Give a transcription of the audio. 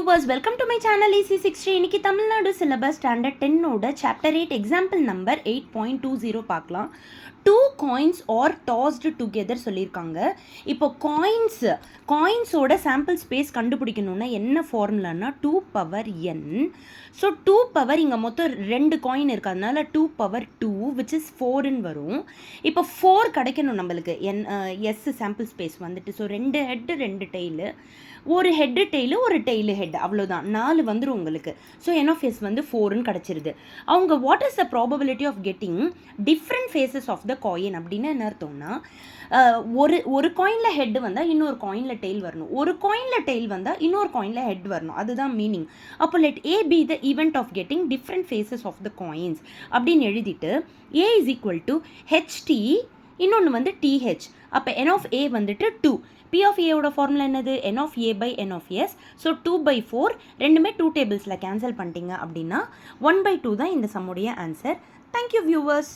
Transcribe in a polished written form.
viewers, welcome to my channel EC60. இன்னைக்கு Tamil Nadu syllabus standard 10 ஓட chapter 8 example number 8.20 பார்க்கலாம். 2 coins or tossed together சொல்லியிருக்காங்க. இப்போ காயின்ஸோட சாம்பிள் ஸ்பேஸ் கண்டுபிடிக்கணும்னா என்ன ஃபார்முலானா 2 power n. ஸோ 2 power இங்கே மொத்தம் 2 காயின் இருக்குது, அதனால 2 power 2 which is 4ன்னு வரும். இப்போ 4 கிடைக்கணும் நம்மளுக்கு எஸ் சாம்பிள் ஸ்பேஸ் வந்துட்டு. ஸோ 2 ஹெட்டு 2 டெய்லு, ஒரு ஹெட்டு டெய்லு ஒரு டெய்லு ஹெட், அவ்வளோதான் 4 வந்துடும் உங்களுக்கு. ஸோ என் ஆஃப் எஸ் வந்து 4ன்னு கிடச்சிருது. அவங்க what is the probability of getting different faces of the coin அப்படின்னு என்ன அர்த்தம்னா, ஒரு காயினில் ஹெட் வந்தால் இன்னொரு காயினில் டெய்ல் வரணும், ஒரு காயினில் டெய்ல் வந்தால் இன்னொரு காயினில் ஹெட் வரணும், அதுதான் மீனிங். அப்போ let A be the event of getting different faces of the coins அப்படின்னு எழுதிட்டு A is equal to HT, இன்னொன்று வந்து டிஹெச். அப்போ என் ஆஃப் ஏ வந்துட்டு 2. P of A ஓட ஃபார்முலா என்னது? N of A by N of S. So 2/4 ரெண்டுமே 2 டேபிள்ஸில் cancel பண்ணிட்டீங்க அப்படின்னா 1/2 தான் இந்த சம்முடைய ஆன்சர். Thank you viewers.